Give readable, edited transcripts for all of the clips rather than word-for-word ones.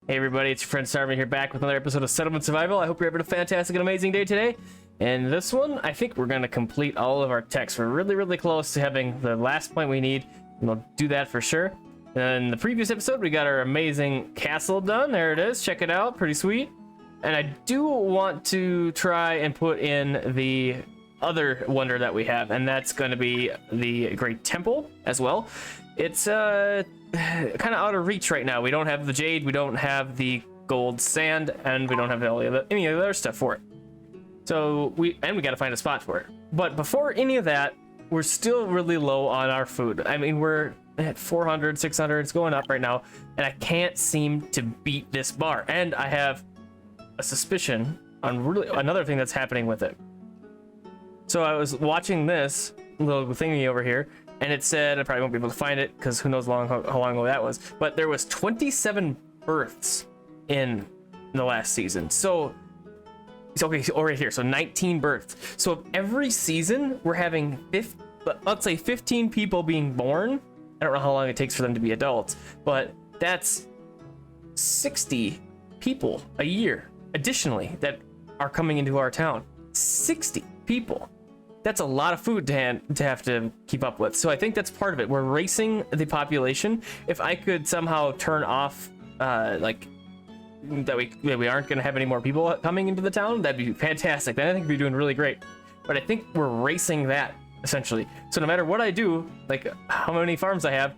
Hey everybody, it's your friend Sarmate here, back with another episode of Settlement Survival. I hope you're having a fantastic and amazing day today. And this one, I think we're going to complete all of our techs. We're really close to having the last point we need, and we'll do that for sure. And in the previous episode, we got our amazing castle done. There it is. Check it out. Pretty sweet. And I do want to try and put in the other wonder that we have, and that's going to be the Great Temple as well. It's kind of out of reach right now. We don't have the jade, we don't have the gold sand, and we don't have any of the other stuff for it. So we got to find a spot for it. But before any of that, we're still really low on our food. I mean, we're at 400, 600, it's going up right now, and I can't seem to beat this bar. And I have a suspicion on really another thing that's happening with it. So I was watching this little thingy over here, and it said, I probably won't be able to find it because who knows how long ago that was, but there was 27 births in the last season. So okay, so right here, so 19 births. So every season we're having let's say 15 people being born. I don't know how long it takes for them to be adults, but that's 60 people a year additionally that are coming into our town. 60 people. That's a lot of food to have to keep up with. So I think that's part of it. We're racing the population. If I could somehow turn off like that we aren't going to have any more people coming into the town, that'd be fantastic. Then I think we'd be doing really great. But I think we're racing that essentially. So no matter what I do, like how many farms I have,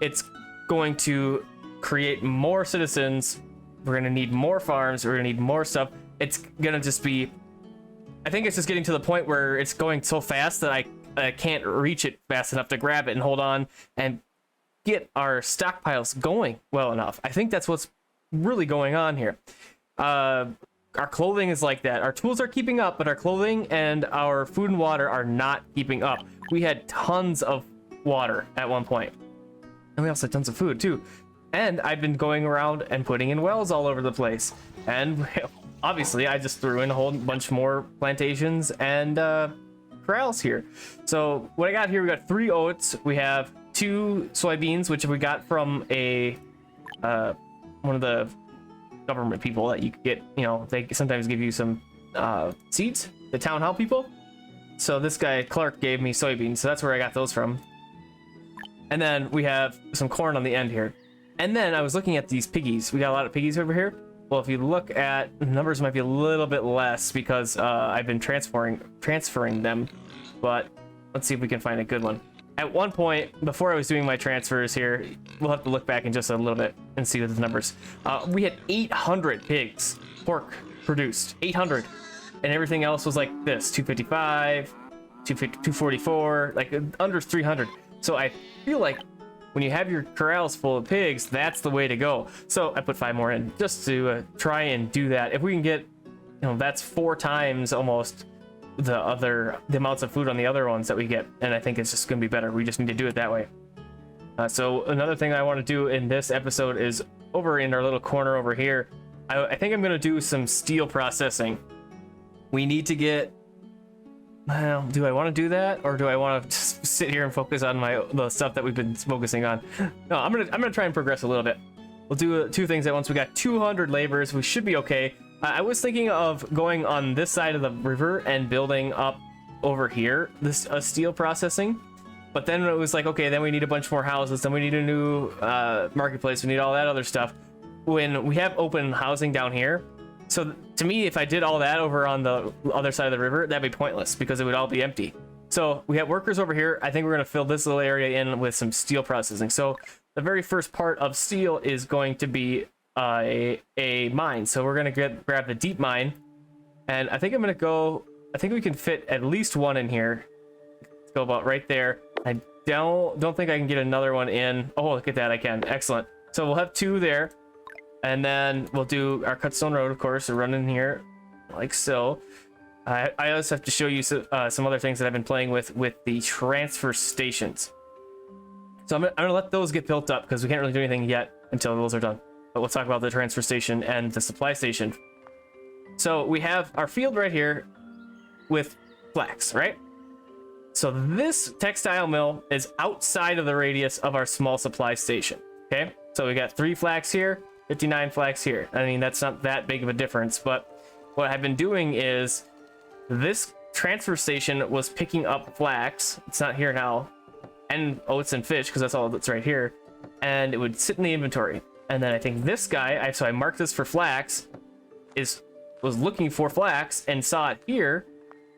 it's going to create more citizens. We're going to need more farms. We're going to need more stuff. It's going to just be, I think it's just getting to the point where it's going so fast that I can't reach it fast enough to grab it and hold on and get our stockpiles going well enough. I think that's what's really going on here. Our clothing is like that. Our tools are keeping up, but our clothing and our food and water are not keeping up. We had tons of water at one point, and we also had tons of food too. And I've been going around and putting in wells all over the place. And obviously I just threw in a whole bunch more plantations and corrals here. So what I got here, we got 3 oats. We have 2 soybeans, which we got from a one of the government people that you get, you know, they sometimes give you some seeds, the town hall people. So this guy Clark gave me soybeans, so that's where I got those from. And then we have some corn on the end here. And then I was looking at these piggies. We got a lot of piggies over here. Well, if you look at the numbers, might be a little bit less because I've been transferring them. But let's see if we can find a good one. At one point, before I was doing my transfers here, we'll have to look back in just a little bit and see what the numbers. We had 800 pigs, pork produced, 800, and everything else was like this: 255, 244, like under 300. So I feel like when you have your corrals full of pigs, that's the way to go. So I put 5 more in just to try and do that. If we can get, you know, that's 4 times almost the amounts of food on the other ones that we get, and I think it's just gonna be better. We just need to do it that way. So another thing I want to do in this episode is over in our little corner over here, I think I'm gonna do some steel processing. We need to get, well, do I want to do that, or do I want to just sit here and focus on the stuff that we've been focusing on? No, I'm gonna try and progress a little bit. We'll do 2 things at once. We got 200 laborers. We should be okay. I was thinking of going on this side of the river and building up over here this steel processing, but then it was like, okay, then we need a bunch more houses, then we need a new marketplace, we need all that other stuff when we have open housing down here. So to me, if I did all that over on the other side of the river, that'd be pointless because it would all be empty. So we have workers over here. I think we're going to fill this little area in with some steel processing. So the very first part of steel is going to be a mine. So we're going to grab the deep mine, and I think I'm going to go, I think we can fit at least 1 in here. Let's go about right there. I don't think I can get another one in. Oh, look at that, I can. Excellent. So we'll have 2 there. And then we'll do our cut stone road, of course, run in here like so. I also have to show you some other things that I've been playing with the transfer stations. So I'm gonna let those get built up because we can't really do anything yet until those are done. But we'll talk about the transfer station and the supply station. So we have our field right here with flax, right? So this textile mill is outside of the radius of our small supply station. Okay, so we got 3 flax here, 59 flax here. I mean, that's not that big of a difference, but what I've been doing is this transfer station was picking up flax. It's not here now. And oats and fish, because that's all that's right here. And it would sit in the inventory. And then I think this guy, so I marked this for flax, was looking for flax and saw it here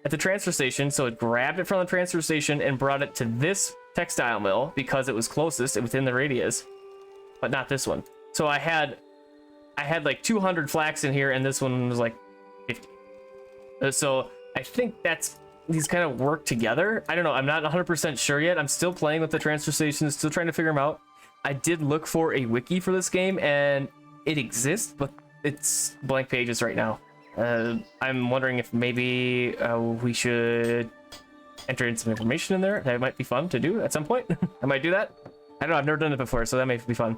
at the transfer station. So it grabbed it from the transfer station and brought it to this textile mill because it was closest within the radius, but not this one. So I had like 200 flax in here, and this one was like 50. So I think these kind of work together. I don't know. I'm not 100% sure yet. I'm still playing with the transfer stations, still trying to figure them out. I did look for a wiki for this game, and it exists, but it's blank pages right now. I'm wondering if maybe we should enter in some information in there. That might be fun to do at some point. I might do that. I don't know. I've never done it before, so that may be fun.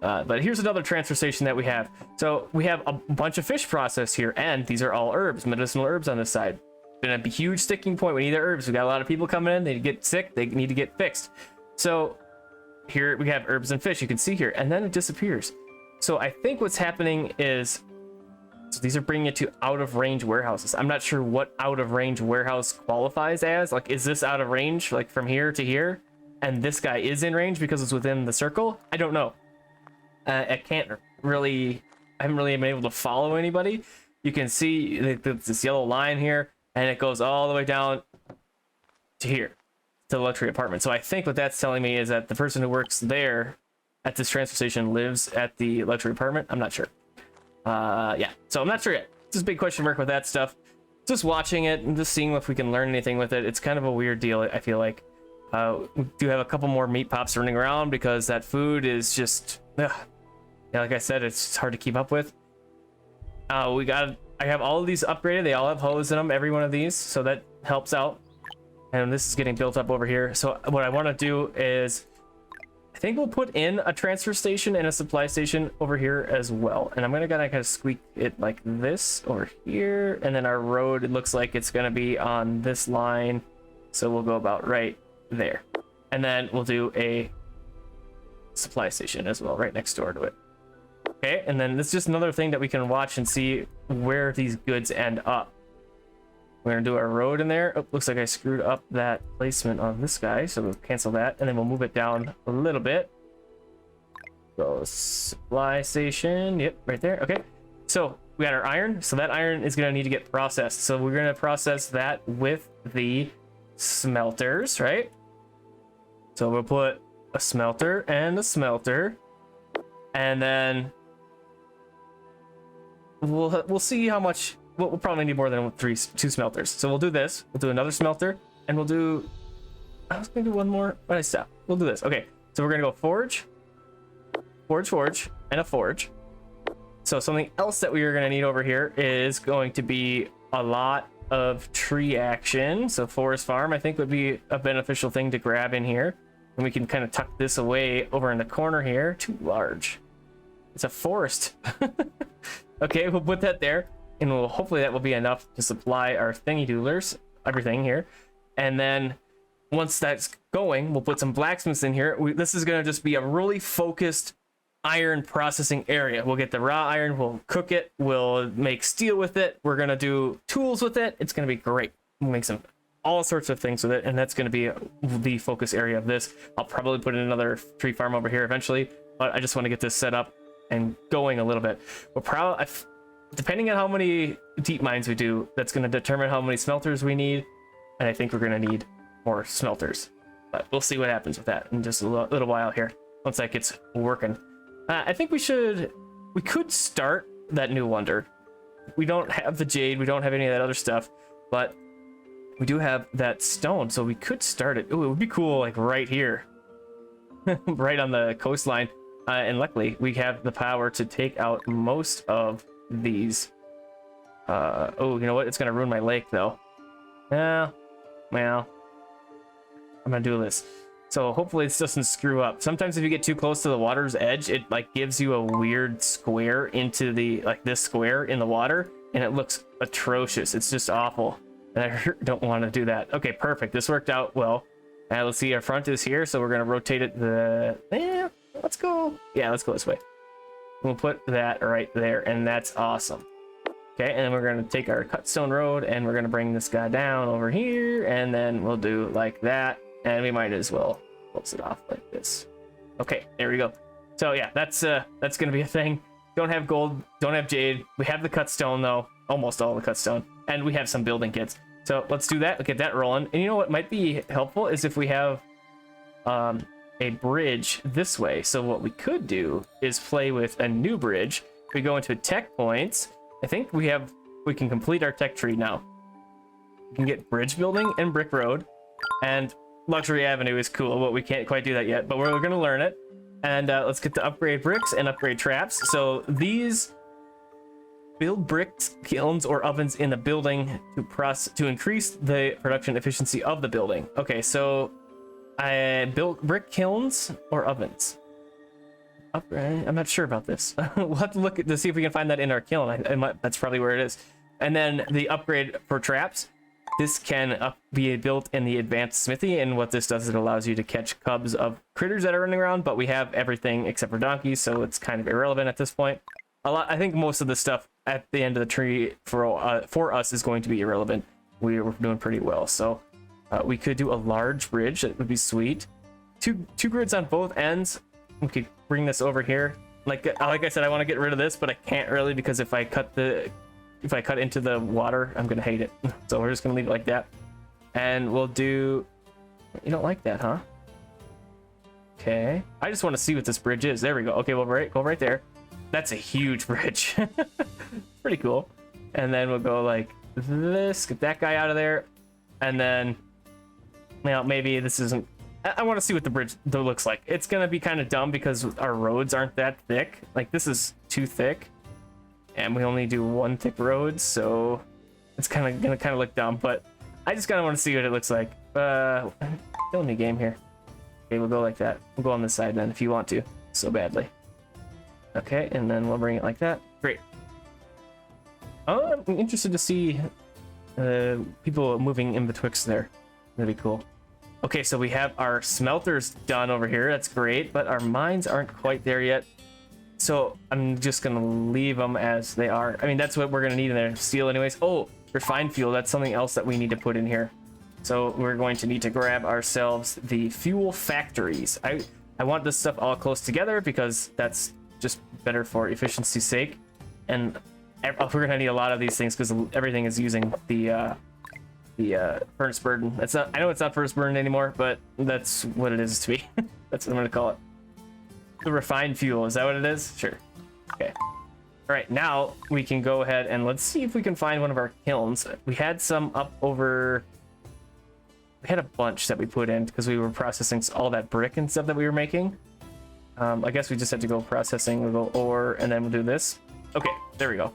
But here's another transfer station that we have. So we have a bunch of fish processed here, and these are all herbs, medicinal herbs on this side. Been a huge sticking point. We need the herbs. We got a lot of people coming in. They get sick. They need to get fixed. So here we have herbs and fish. You can see here, and then it disappears. So I think what's happening is, so these are bringing it to out of range warehouses. I'm not sure what out of range warehouse qualifies as. Like, is this out of range, like from here to here? And this guy is in range because it's within the circle? I don't know. I haven't really been able to follow anybody. You can see this yellow line here, and it goes all the way down to here, to the luxury apartment. So I think what that's telling me is that the person who works there at this transfer station lives at the luxury apartment. I'm not sure. Yeah, so I'm not sure yet. Just a big question mark with that stuff. Just watching it and just seeing if we can learn anything with it. It's kind of a weird deal, I feel like. We do have a couple more meat pops running around because that food is just, yeah, like I said, it's hard to keep up with. I have all of these upgraded. They all have hose in them, every one of these, so that helps out. And this is getting built up over here. So what I want to do is, I think we'll put in a transfer station and a supply station over here as well. And I'm gonna kind of squeak it like this over here, and then our road, it looks like it's gonna be on this line, so we'll go about right there. And then we'll do a supply station as well right next door to it. Okay, and then this is just another thing that we can watch and see where these goods end up. We're gonna do our road in there. Oh, looks like I screwed up that placement on this guy, so we'll cancel that, and then we'll move it down a little bit. So supply station, yep, right there. Okay, so we got our iron, so that iron is gonna need to get processed. So we're gonna process that with the smelters, right? So we'll put a smelter and a smelter, and then we'll see how much. We'll probably need more than two smelters. So we'll do this. We'll do another smelter, and we'll do. I was gonna do one more, but I stopped. We'll do this. Okay. So we're gonna go forge, and a forge. So something else that we are gonna need over here is going to be a lot of tree action. So forest farm, I think, would be a beneficial thing to grab in here, and we can kind of tuck this away over in the corner here. Too large. It's a forest. Okay, we'll put that there. And hopefully that will be enough to supply our thingy doodlers, everything here. And then once that's going, we'll put some blacksmiths in here. This is going to just be a really focused iron processing area. We'll get the raw iron, we'll cook it, we'll make steel with it, we're going to do tools with it. It's going to be great. We'll make all sorts of things with it, and that's going to be the focus area of this. I'll probably put in another tree farm over here eventually, but I just want to get this set up and going a little bit. We'll probably, depending on how many deep mines we do, that's going to determine how many smelters we need, and I think we're going to need more smelters, but we'll see what happens with that in just a little while here once that gets working. I think we could start that new wonder. We don't have the jade, we don't have any of that other stuff, but we do have that stone, so we could start it. Ooh, it would be cool, like right here, right on the coastline. And luckily we have the power to take out most of these. Oh, you know what? It's gonna ruin my lake though. Yeah, well, I'm gonna do this. So hopefully this doesn't screw up. Sometimes if you get too close to the water's edge, it like gives you a weird square into the, like this square in the water, and it looks atrocious. It's just awful, and I don't want to do that. Okay, perfect. This worked out well. Let's see, our front is here, so we're gonna rotate it let's go. Yeah, let's go this way. We'll put that right there, and that's awesome. Okay, and then we're gonna take our cut stone road and we're gonna bring this guy down over here, and then we'll do like that, and we might as well close it off like this. Okay, there we go. So yeah, that's gonna be a thing. Don't have gold, don't have jade. We have the cut stone though, almost all the cut stone, and we have some building kits. So let's do that. We'll get that rolling. And you know what might be helpful is if we have a bridge this way. So what we could do is play with a new bridge. We go into tech points. I think we can complete our tech tree now. We can get bridge building and brick road, and luxury avenue is cool, but we can't quite do that yet, but we're gonna learn it. And let's get to upgrade bricks and upgrade traps. So these build bricks, kilns, or ovens in the building to increase the production efficiency of the building. Okay, so I built brick kilns or ovens. I'm not sure about this. We'll have to look to see if we can find that in our kiln. That's probably where it is. And then the upgrade for traps. This can be built in the advanced smithy, and what this does is it allows you to catch cubs of critters that are running around, but we have everything except for donkeys, so it's kind of irrelevant at this point. I think most of the stuff at the end of the tree for us is going to be irrelevant. We're doing pretty well, so we could do a large bridge. That would be sweet. Two grids on both ends. We could bring this over here. Like I said, I want to get rid of this, but I can't really, because if I cut into the water, I'm gonna hate it. So we're just gonna leave it like that. And we'll do... You don't like that, huh? Okay. I just want to see what this bridge is. There we go. Okay, we'll go right there. That's a huge bridge. Pretty cool. And then we'll go like this, get that guy out of there. And then, maybe this isn't... I want to see what the bridge looks like. It's gonna be kind of dumb because our roads aren't that thick. Like, this is too thick. And we only do one thick road, so it's gonna look dumb, but I just kind of want to see what it looks like. Killing me game here. Okay, we'll go like that. We'll go on this side then if you want to, so badly. Okay, and then we'll bring it like that. Great. Oh, I'm interested to see people moving in betwixt there. That'd be cool. Okay, so we have our smelters done over here. That's great, but our mines aren't quite there yet. So I'm just gonna leave them as they are. I mean, that's what we're gonna need in there. Steel anyways. Oh, refined fuel. That's something else that we need to put in here. So we're going to need to grab ourselves the fuel factories. I want this stuff all close together because that's just better for efficiency's sake. And we're gonna need a lot of these things because everything is using the furnace burden. That's not. I know it's not furnace burden anymore, but that's what it is to me. That's what I'm gonna call it. The refined fuel, is that what it is? Sure. Okay. All right, now we can go ahead and let's see if we can find one of our kilns. We had some up over... We had a bunch that we put in because we were processing all that brick and stuff that we were making. I guess we just had to go processing. We'll go ore, and then we'll do this. Okay, there we go.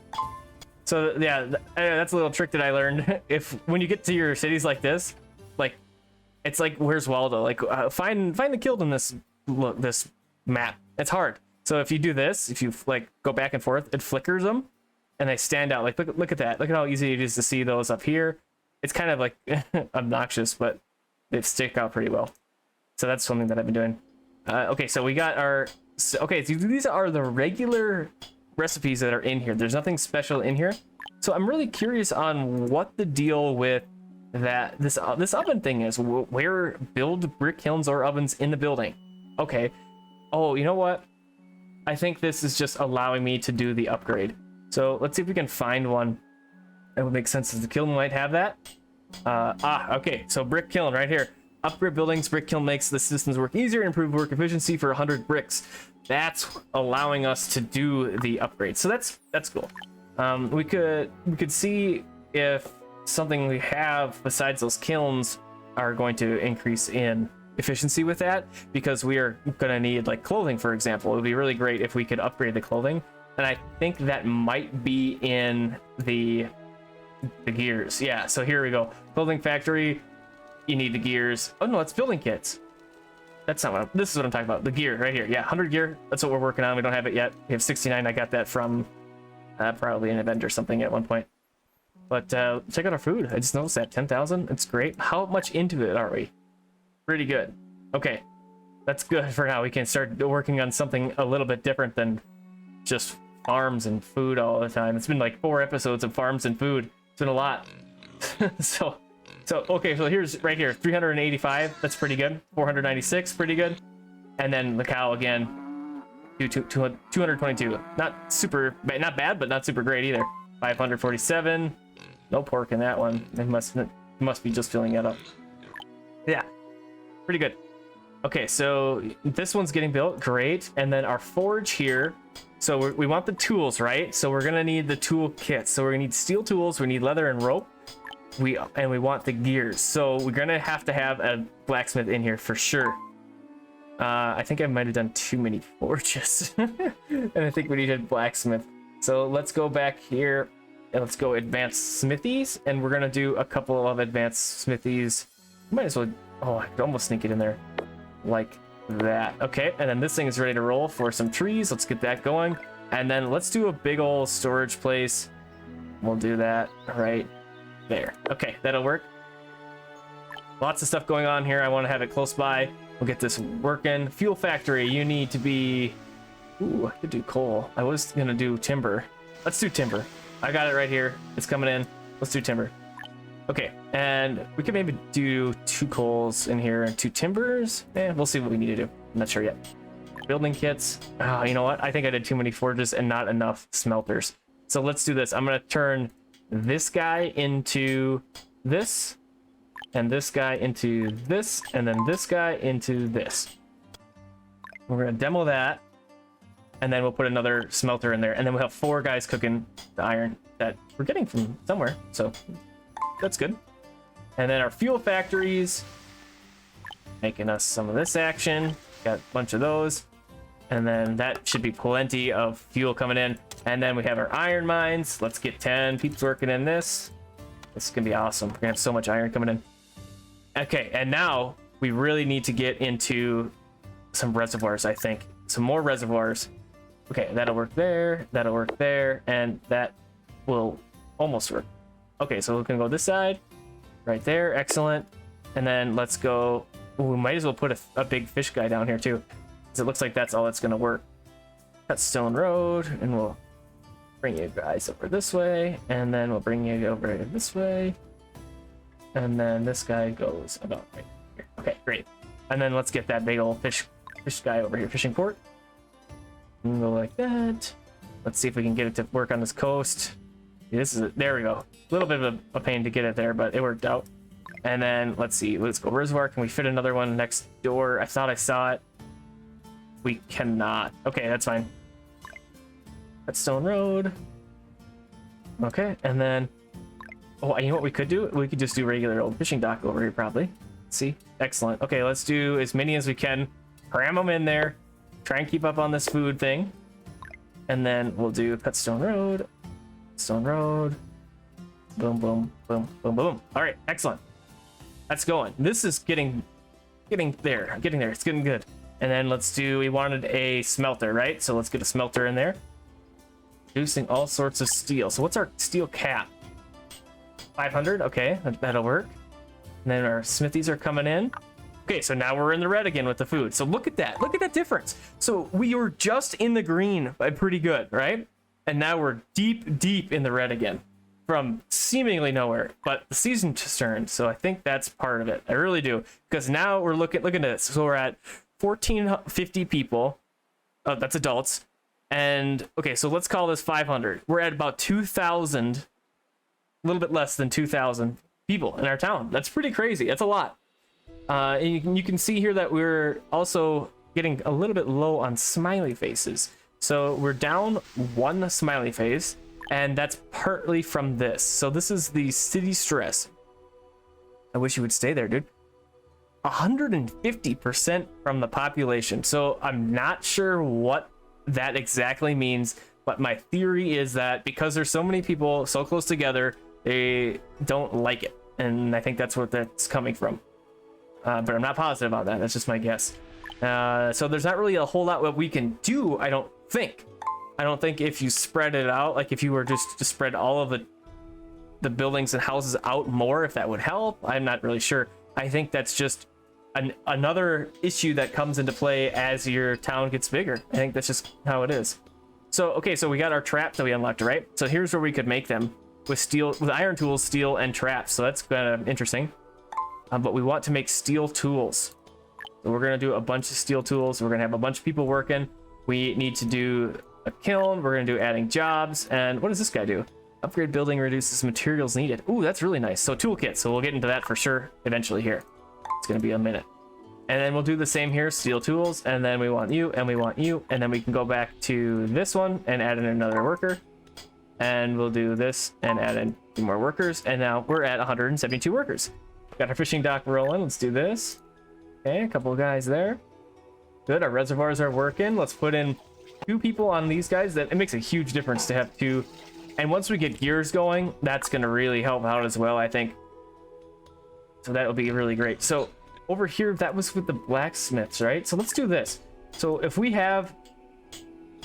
So yeah, that's a little trick that I learned. When you get to your cities like this, like, it's like, where's Waldo? Like, find the kiln in this map. It's hard. So if you do this, if you like go back and forth, it flickers them and they stand out. Like, look at that. Look at how easy it is to see those up here. It's kind of like obnoxious, but they stick out pretty well. So that's something that I've been doing. Okay, so we got our... Okay, so these are the regular recipes that are in here. There's nothing special in here. So I'm really curious on what the deal with this oven thing is. Where build brick kilns or ovens in the building. Okay. Oh, you know what? I think this is just allowing me to do the upgrade. So let's see if we can find one that would make sense, as the kiln might have that. Okay, so brick kiln right here. Upgrade buildings, brick kiln makes the systems work easier, improve work efficiency for 100 bricks. That's allowing us to do the upgrade. So that's cool. We could see if something we have besides those kilns are going to increase in efficiency with that, because we are gonna need like clothing, for example. It would be really great if we could upgrade the clothing, and I think that might be in the gears. Yeah, so here we go. Clothing factory, you need the gears. Oh no, it's building kits. That's not what this is what I'm talking about. The gear right here. Yeah, 100 gear. That's what we're working on. We don't have it yet. We have 69. I got that from probably an event or something at one point. But check out our food. I just noticed that 10,000. It's great. How much into it are we? Pretty good. Okay, that's good for now. We can start working on something a little bit different than just farms and food all the time. It's been like 4 episodes of farms and food. It's been a lot. so okay, so here's right here, 385. That's pretty good. 496, pretty good. And then the cow again, 222. Not super, not bad, but not super great either. 547. No pork in that one. It must be just filling that up. Yeah, pretty good. Okay, so this one's getting built, great. And then our forge here. So we want the tools, right? So we're gonna need the tool kits. So we're gonna need steel tools. We need leather and rope. We want the gears. So we're gonna have to have a blacksmith in here for sure. I think I might have done too many forges, and I think we needed blacksmith. So let's go back here and let's go advanced smithies, and we're gonna do a couple of advanced smithies. Might as well. Oh, I could almost sneak it in there, like that. Okay, and then this thing is ready to roll for some trees. Let's get that going, and then let's do a big old storage place. We'll do that right there. Okay, that'll work. Lots of stuff going on here. I want to have it close by. We'll get this working. Fuel factory, you need to be... Ooh, I could do coal. I was gonna do timber. Let's do timber. I got it right here. It's coming in. Let's do timber. Okay, and we could maybe do 2 coals in here and 2 timbers. We'll see what we need to do. I'm not sure yet. Building kits. Oh, you know what? I think I did too many forges and not enough smelters. So let's do this. I'm gonna turn this guy into this, and this guy into this, and then this guy into this. We're gonna demo that, and then we'll put another smelter in there, and then we'll have 4 guys cooking the iron that we're getting from somewhere, so that's good. And then our fuel factories, making us some of this action. Got a bunch of those, and then that should be plenty of fuel coming in. And then we have our iron mines. Let's get 10 peeps working in this. This is gonna be awesome. We're gonna have so much iron coming in. Okay, and now we really need to get into some reservoirs, I think. Some more reservoirs. Okay, that'll work there, and that will almost work. Okay, so we can go this side, right there, excellent. And then let's go, ooh, we might as well put a big fish guy down here too, because it looks like that's all that's gonna work. Cut stone road, and we'll bring you guys over this way, and then we'll bring you over this way. And then this guy goes about right here. Okay, great. And then let's get that big old fish guy over here, fishing port. And go like that. Let's see if we can get it to work on this coast. There we go. A little bit of a pain to get it there, but it worked out. And then let's see, let's go reservoir. Can we fit another one next door? I thought I saw it. We cannot. Okay, that's fine. That's Stone Road. Okay, and then, oh, you know what we could do? We could just do regular old fishing dock over here, probably. See, excellent. Okay, let's do as many as we can. Cram them in there. Try and keep up on this food thing. And then we'll do cut Stone Road. Stone Road. Boom, boom, boom, boom, boom. All right, excellent. That's going. This is getting there. It's getting good. And then let's do, we wanted a smelter, right? So let's get a smelter in there. Producing all sorts of steel. So what's our steel cap? 500, okay, that'll work. And then our smithies are coming in. Okay, so now we're in the red again with the food. So look at that difference. So we were just in the green, pretty good, right? And now we're deep in the red again from seemingly nowhere, but the season just turned. So I think that's part of it. I really do. Because now we're look at this. So we're at 1,450 people. Oh, that's adults. And okay, so let's call this 500. We're at about 2,000, a little bit less than 2,000 people in our town. That's pretty crazy. That's a lot. And you can see here that we're also getting a little bit low on smiley faces. So we're down 1 smiley face, and that's partly from this. So this is the city stress. I wish you would stay there, dude. 150% from the population. So I'm not sure what that exactly means, but my theory is that because there's so many people so close together, they don't like it. And I think that's what that's coming from. But I'm not positive on that. That's just my guess. So there's not really a whole lot what we can do, I don't think. I don't think if you spread it out, like if you were just to spread all of the buildings and houses out more, if that would help. I'm not really sure. I think that's just another issue that comes into play as your town gets bigger. I think that's just how it is. So, okay, so we got our traps that we unlocked, right? So here's where we could make them with steel, with iron tools, steel, and traps. So that's kind of interesting. But we want to make steel tools. So we're gonna do a bunch of steel tools. We're gonna have a bunch of people working. We need to do a kiln. We're gonna do adding jobs. And what does this guy do? Upgrade building reduces materials needed. Ooh, that's really nice. So toolkit. So we'll get into that for sure eventually here. It's gonna be a minute. And then we'll do the same here, steel tools, and then we want you, and we want you, and then we can go back to this one and add in another worker. And we'll do this and add in 2 more workers, and now we're at 172 workers. Got our fishing dock rolling, let's do this. Okay, a couple of guys there. Good, our reservoirs are working. Let's put in 2 people on these guys. That it makes a huge difference to have 2. And once we get gears going, that's gonna really help out as well, I think. So that'll be really great. So over here, that was with the blacksmiths, right? So let's do this. So if we have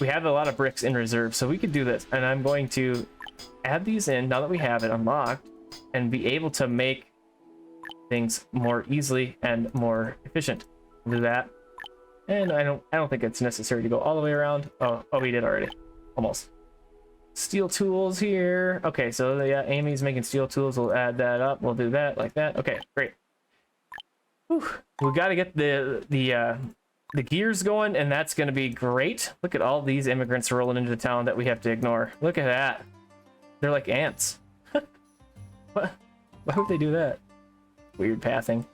a lot of bricks in reserve, so we could do this. And I'm going to add these in now that we have it unlocked and be able to make things more easily and more efficient. We'll do that. And I don't think it's necessary to go all the way around. Oh, we did already. Almost. Steel tools here. Okay, so yeah, Amy's making steel tools. We'll add that up. We'll do that like that. Okay, great. Whew. We got to get the gears going, and that's going to be great. Look at all these immigrants rolling into the town that we have to ignore. Look at that. They're like ants. What? Why would they do that? Weird pathing.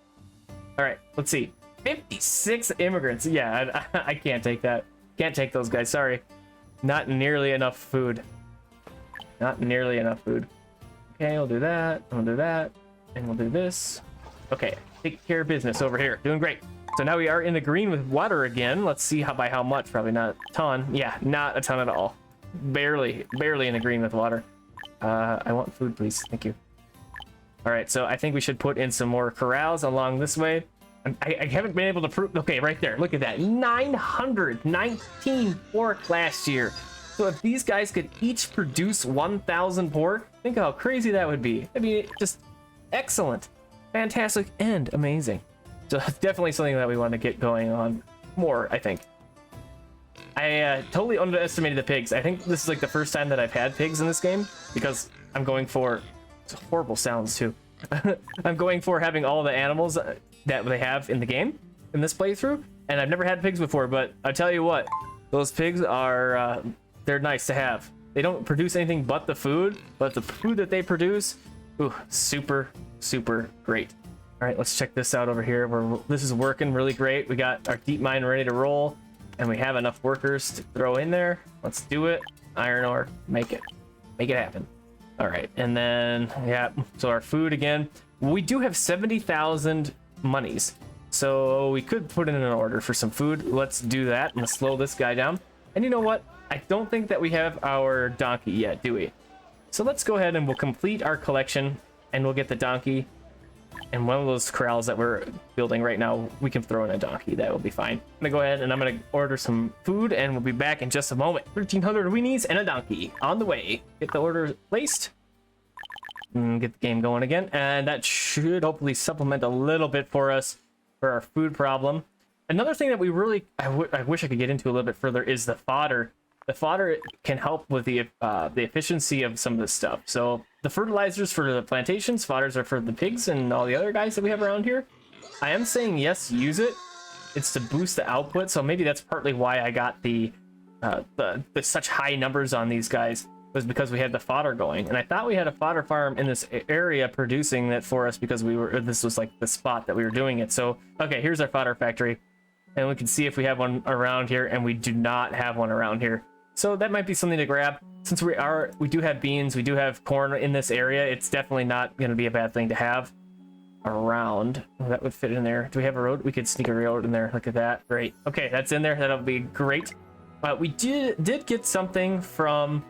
All right, let's see. 56 immigrants. Yeah, I can't take that. Can't take those guys. Sorry. Not nearly enough food. Not nearly enough food. Okay, we'll do that. We'll do that. And we'll do this. Okay, take care of business over here. Doing great. So now we are in the green with water again. Let's see by how much. Probably not a ton. Yeah, not a ton at all. Barely in the green with water. I want food, please. Thank you. All right, so I think we should put in some more corrals along this way. I haven't been able to prove. Okay, right there. Look at that. 919 pork last year. So if these guys could each produce 1,000 pork, think how crazy that would be. I mean, just excellent, fantastic, and amazing. So it's definitely something that we want to get going on more, I think. I totally underestimated the pigs. I think this is like the first time that I've had pigs in this game because I'm going for horrible sounds too. I'm going for having all the animals that they have in the game in this playthrough, and I've never had pigs before, but I tell you what, those pigs are they're nice to have. They don't produce anything but the food, but the food that they produce, ooh, super great. All right, let's check this out over here. This is working really great. We got our deep mine ready to roll, and we have enough workers to throw in there. Let's do it. Iron ore, make it happen. All right, and then yeah, so our food again. We do have 70,000 monies, so we could put in an order for some food. Let's do that. I'm gonna slow this guy down. And you know what? I don't think that we have our donkey yet, do we? So let's go ahead and we'll complete our collection, and we'll get the donkey. And one of those corrals that we're building right now, we can throw in a donkey. That will be fine. I'm gonna go ahead and I'm gonna order some food, and we'll be back in just a moment. 1,300 weenies and a donkey on the way. Get the order placed. And get the game going again, and that should hopefully supplement a little bit for us for our food problem. Another thing that we really, I wish I could get into a little bit further is the fodder. The fodder can help with the efficiency of some of this stuff. So the fertilizers for the plantations, fodders are for the pigs and all the other guys that we have around here. I am saying yes, use it. It's to boost the output, so maybe that's partly why I got the such high numbers on these guys. Was because we had the fodder going, and I thought we had a fodder farm in this area producing that for us because this was like the spot that we were doing it. So okay, here's our fodder factory, and we can see if we have one around here, and we do not have one around here. So that might be something to grab. Since we do have beans, we do have corn in this area, it's definitely not going to be a bad thing to have around. Oh, that would fit in there. Do we have a road? We could sneak a road in there. Look at that. Great. Okay, that's in there. That'll be great. We did get something from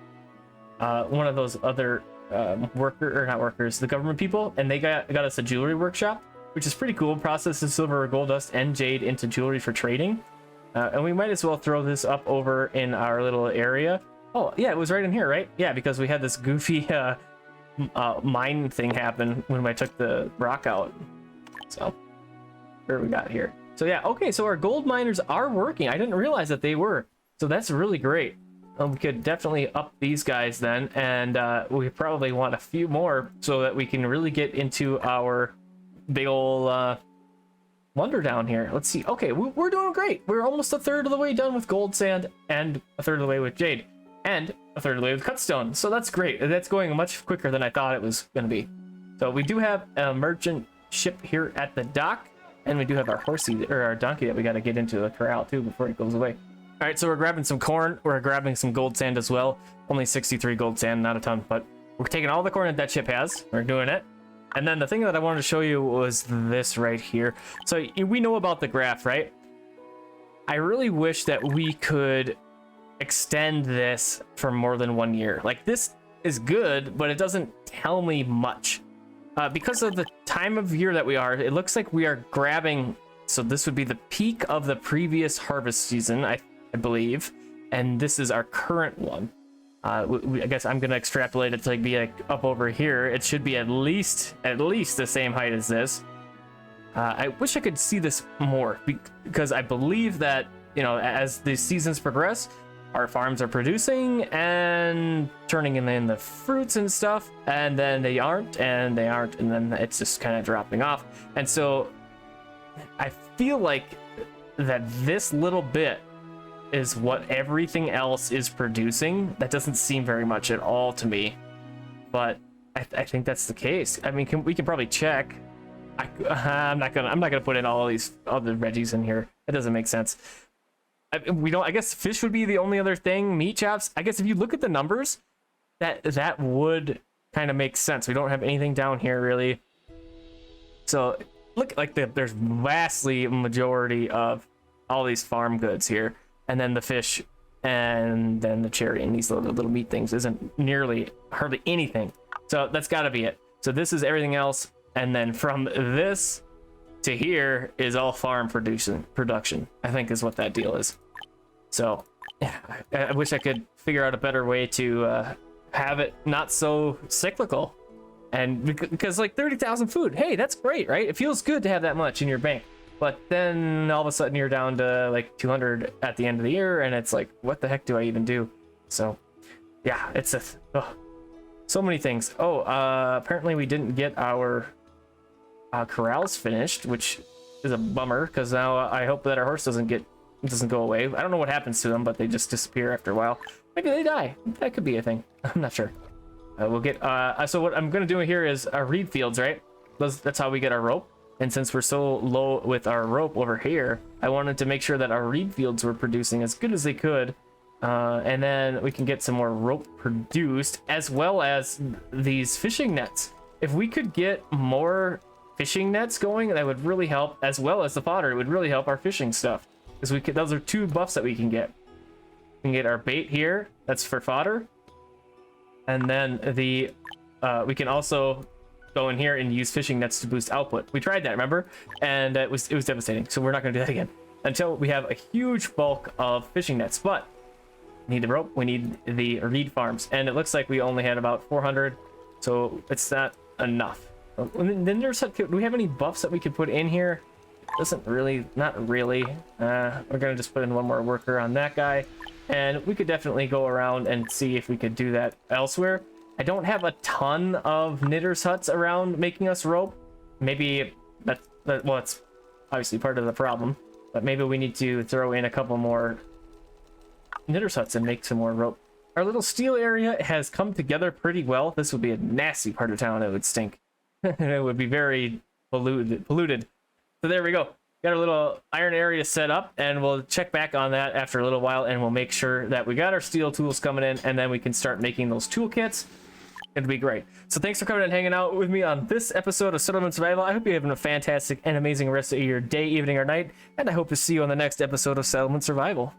one of those other not workers, the government people, and they got us a jewelry workshop, which is pretty cool. Processes silver, gold dust, and jade into jewelry for trading. And we might as well throw this up over in our little area. Oh yeah, it was right in here, right? Yeah, because we had this goofy mine thing happen when I took the rock out. So what we got here? So yeah, okay, so our gold miners are working. I didn't realize that they were. So that's really great. we could definitely up these guys then, and we probably want a few more so that we can really get into our big ol' wonder down here. Let's see. Okay, we're doing great. We're almost a third of the way done with gold sand, and a third of the way with jade, and a third of the way with cutstone. So that's great. That's going much quicker than I thought it was going to be. So we do have a merchant ship here at the dock, and we do have our horsey, or our donkey, that we got to get into the corral too before it goes away. All right, so we're grabbing some corn. We're grabbing some gold sand as well. Only 63 gold sand, not a ton, but we're taking all the corn that ship has. We're doing it. And then the thing that I wanted to show you was this right here. So we know about the graph, right? I really wish that we could extend this for more than 1 year. Like, this is good, but it doesn't tell me much. Because of the time of year that we are, it looks like we are grabbing... So this would be the peak of the previous harvest season, I believe, and this is our current one. I guess I'm gonna extrapolate it to like be like up over here. It should be at least the same height as this. I wish I could see this more, because I believe that, you know, as the seasons progress, our farms are producing and turning in the fruits and stuff, and then they aren't, and then it's just kind of dropping off. And so I feel like that this little bit is what everything else is producing. That doesn't seem very much at all to me, but I think that's the case. I mean, we can probably check. I'm not gonna put in all these other veggies in here. It doesn't make sense. I guess fish would be the only other thing. Meat chops. I guess if you look at the numbers, that would kind of make sense. We don't have anything down here really. So look, like there's vastly majority of all these farm goods here, and then the fish, and then the cherry, and these little meat things isn't hardly anything. So that's got to be it. So this is everything else, and then from this to here is all farm production. I think is what that deal is. So yeah, I wish I could figure out a better way to have it not so cyclical. And because like 30,000 food, hey, that's great, right? It feels good to have that much in your bank. But then all of a sudden you're down to like 200 at the end of the year, and it's like, what the heck do I even do? So yeah, it's so many things. Oh, apparently we didn't get our corrals finished, which is a bummer, because now I hope that our horse doesn't go away. I don't know what happens to them, but they just disappear after a while. Maybe they die. That could be a thing. I'm not sure. We'll get so what I'm gonna do here is our reed fields, right? That's how we get our rope. And since we're so low with our rope over here, I wanted to make sure that our reed fields were producing as good as they could, and then we can get some more rope produced, as well as these fishing nets. If we could get more fishing nets going, that would really help, as well as the fodder. It would really help our fishing stuff, because those are two buffs that we can get. We can get our bait here, that's for fodder. And then we can also go in here and use fishing nets to boost output. We tried that, remember? And it was devastating. So we're not going to do that again until we have a huge bulk of fishing nets. But we need the rope, we need the reed farms, and it looks like we only had about 400, so it's not enough. And then do we have any buffs that we could put in here? Not really. We're gonna just put in one more worker on that guy. And we could definitely go around and see if we could do that elsewhere. I don't have a ton of knitters huts around making us rope. Maybe well, it's obviously part of the problem, but maybe we need to throw in a couple more knitters huts and make some more rope. Our little steel area has come together pretty well. This would be a nasty part of town. It would stink. It would be very polluted. So there we go. Got our little iron area set up, and we'll check back on that after a little while, and we'll make sure that we got our steel tools coming in, and then we can start making those toolkits. It'll be great. So thanks for coming and hanging out with me on this episode of Settlement Survival. I hope you're having a fantastic and amazing rest of your day, evening, or night, and I hope to see you on the next episode of Settlement Survival.